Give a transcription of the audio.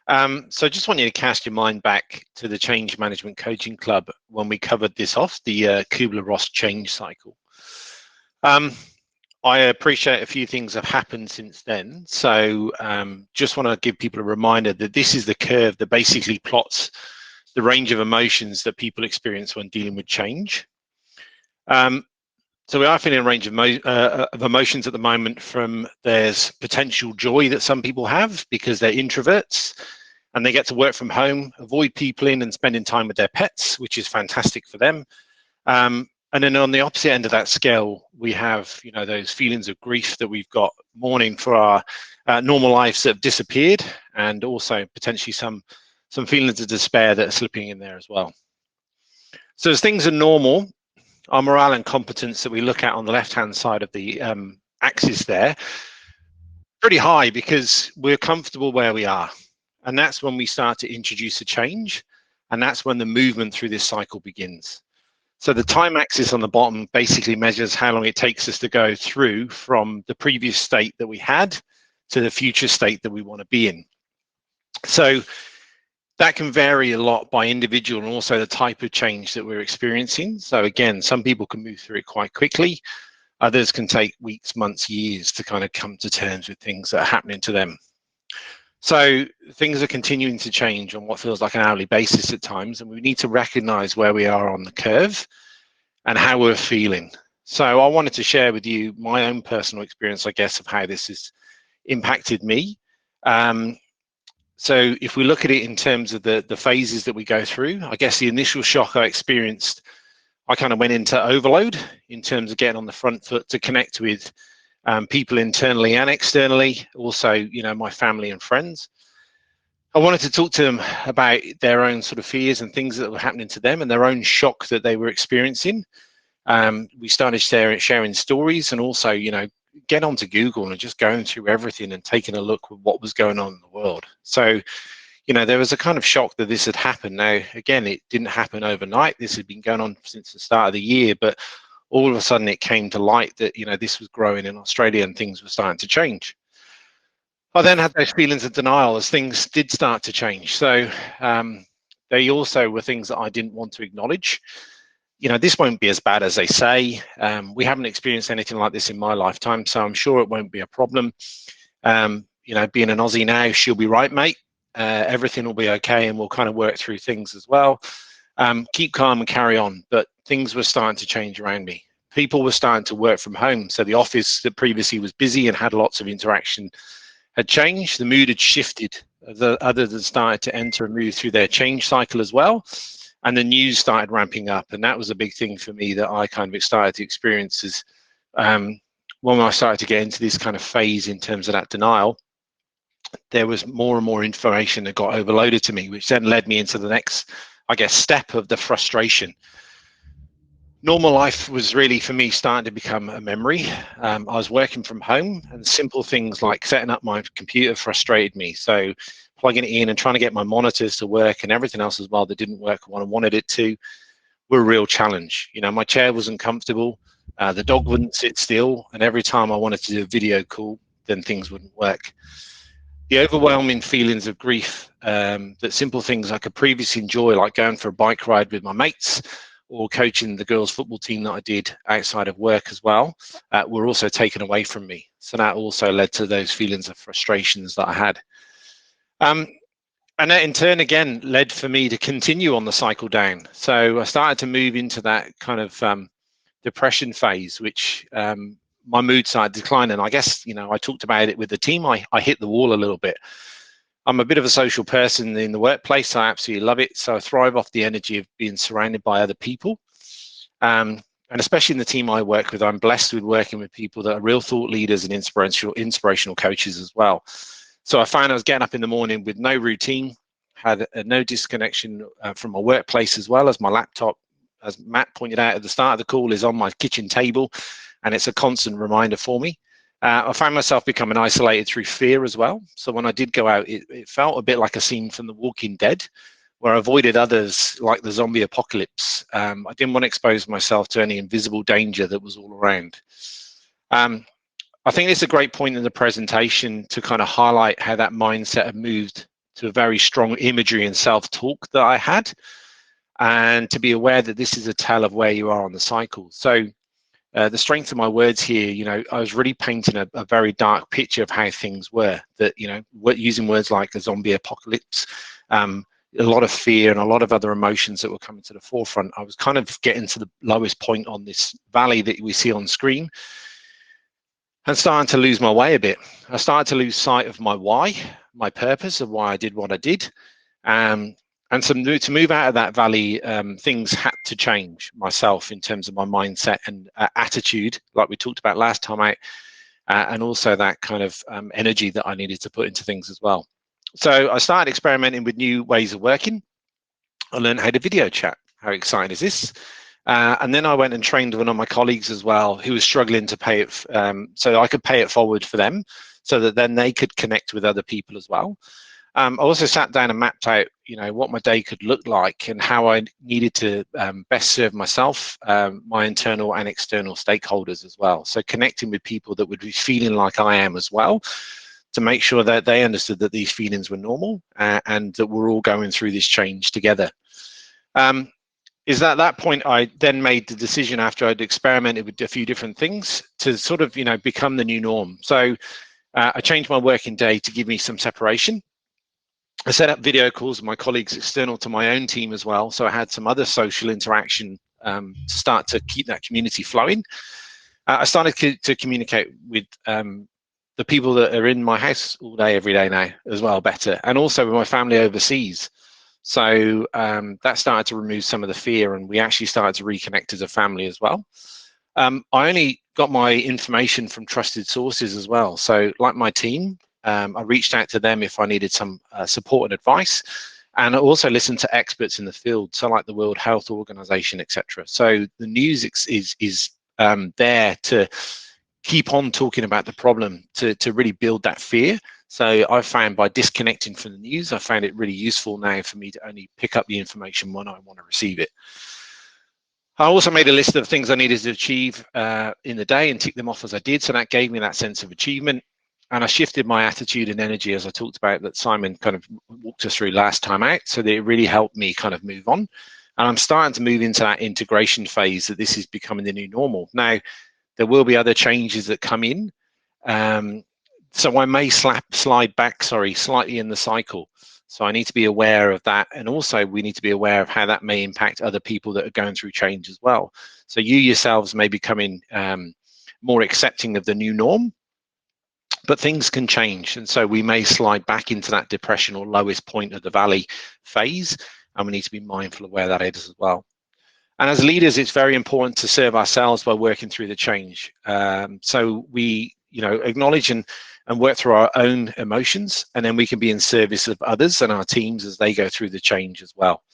So I just want you to cast your mind back to the Change Management Coaching Club when we covered this off, the Kubler Ross change cycle. I appreciate a few things have happened since then. So just want to give people a reminder that this is the curve that basically plots the range of emotions that people experience when dealing with change. So we are feeling a range of emotions at the moment. From there's potential joy that some people have because they're introverts and they get to work from home, avoid peopling and spending time with their pets, which is fantastic for them. And then on the opposite end of that scale, we have, you know, those feelings of grief that we've got mourning for our normal lives that have disappeared, and also potentially some feelings of despair that are slipping in there as well. So as things are normal, our morale and competence that we look at on the left-hand side of the axis there, pretty high because we're comfortable where we are. And that's when we start to introduce a change, and that's when the movement through this cycle begins. So the time axis on the bottom basically measures how long it takes us to go through from the previous state that we had to the future state that we want to be in. So that can vary a lot by individual and also the type of change that we're experiencing. So again, some people can move through it quite quickly. Others can take weeks, months, years to kind of come to terms with things that are happening to them. So things are continuing to change on what feels like an hourly basis at times, and we need to recognize where we are on the curve and how we're feeling. So I wanted to share with you my own personal experience, I guess, of how this has impacted me. So if we look at it in terms of the phases that we go through, I guess the initial shock I experienced, I kind of went into overload in terms of getting on the front foot to connect with people internally and externally, also, you know, my family and friends. I wanted to talk to them about their own sort of fears and things that were happening to them and their own shock that they were experiencing. We started sharing stories, and also, you know, get onto Google and just going through everything and taking a look at what was going on in the world. So, you know, there was a kind of shock that this had happened. Now, again, it didn't happen overnight. This had been going on since the start of the year, but all of a sudden it came to light that, you know, this was growing in Australia and things were starting to change. I then had those feelings of denial as things did start to change. So they also were things that I didn't want to acknowledge. You know, this won't be as bad as they say. We haven't experienced anything like this in my lifetime, so I'm sure it won't be a problem. You know, being an Aussie now, she'll be right, mate. Everything will be okay, and we'll kind of work through things as well. Keep calm and carry on. But things were starting to change around me. People were starting to work from home. So the office that previously was busy and had lots of interaction had changed. The mood had shifted. The others had started to enter and move through their change cycle as well. And the news started ramping up. And that was a big thing for me that I kind of started to experience is when I started to get into this kind of phase in terms of that denial, there was more and more information that got overloaded to me, which then led me into the next, I guess, step of the frustration. Normal life was really, for me, starting to become a memory. I was working from home, and simple things like setting up my computer frustrated me. So plugging it in and trying to get my monitors to work and everything else as well that didn't work when I wanted it to were a real challenge. You know, my chair wasn't comfortable, the dog wouldn't sit still, and every time I wanted to do a video call, then things wouldn't work. The overwhelming feelings of grief that simple things I could previously enjoy, like going for a bike ride with my mates or coaching the girls' football team that I did outside of work as well, were also taken away from me. So that also led to those feelings of frustrations that I had. And that in turn, again, led for me to continue on the cycle down. So I started to move into that kind of depression phase, which my mood started declining. I guess, you know, I talked about it with the team. I hit the wall a little bit. I'm a bit of a social person in the workplace. I absolutely love it. So I thrive off the energy of being surrounded by other people. And especially in the team I work with, I'm blessed with working with people that are real thought leaders and inspirational coaches as well. So I found I was getting up in the morning with no routine, had no disconnection from my workplace, as well as my laptop, as Matt pointed out at the start of the call, is on my kitchen table, and it's a constant reminder for me. I found myself becoming isolated through fear as well. So when I did go out, it felt a bit like a scene from The Walking Dead, where I avoided others like the zombie apocalypse. I didn't want to expose myself to any invisible danger that was all around. I think it's a great point in the presentation to kind of highlight how that mindset had moved to a very strong imagery and self-talk that I had, and to be aware that this is a tell of where you are on the cycle. So the strength of my words here, you know, I was really painting a very dark picture of how things were, that, you know, using words like a zombie apocalypse, a lot of fear and a lot of other emotions that were coming to the forefront. I was kind of getting to the lowest point on this valley that we see on screen and starting to lose my way a bit. I started to lose sight of my why, my purpose of why I did what I did. And to move out of that valley, things had to change myself in terms of my mindset and attitude, like we talked about last time out, and also that kind of energy that I needed to put into things as well. So I started experimenting with new ways of working. I learned how to video chat. How exciting is this? And then I went and trained one of my colleagues as well, who was struggling to pay it, so I could pay it forward for them, so that then they could connect with other people as well. I also sat down and mapped out, you know, what my day could look like and how I needed to best serve myself, my internal and external stakeholders as well. So connecting with people that would be feeling like I am as well, to make sure that they understood that these feelings were normal and that we're all going through this change together. Is at that point I then made the decision, after I'd experimented with a few different things, to sort of, you know, become the new norm. So I changed my working day to give me some separation. I set up video calls with my colleagues external to my own team as well, so I had some other social interaction to start to keep that community flowing. I started to communicate with the people that are in my house all day, every day now as well better, and also with my family overseas. So that started to remove some of the fear, and we actually started to reconnect as a family as well. I only got my information from trusted sources as well. So like my team, I reached out to them if I needed some support and advice, and I also listened to experts in the field, so like the World Health Organization, etc. So the news is there to keep on talking about the problem, to really build that fear. So I found, by disconnecting from the news, I found it really useful now for me to only pick up the information when I want to receive it. I also made a list of things I needed to achieve in the day and tick them off as I did. So that gave me that sense of achievement. And I shifted my attitude and energy, as I talked about, that Simon kind of walked us through last time out. So that it really helped me kind of move on. And I'm starting to move into that integration phase, that this is becoming the new normal. Now, there will be other changes that come in. So I may slide back, slightly in the cycle. So I need to be aware of that. And also we need to be aware of how that may impact other people that are going through change as well. So you yourselves may be becoming more accepting of the new norm, but things can change. And so we may slide back into that depression or lowest point of the valley phase. And we need to be mindful of where that is as well. And as leaders, it's very important to serve ourselves by working through the change. So we, you know, acknowledge and work through our own emotions, and then we can be in service of others and our teams as they go through the change as well.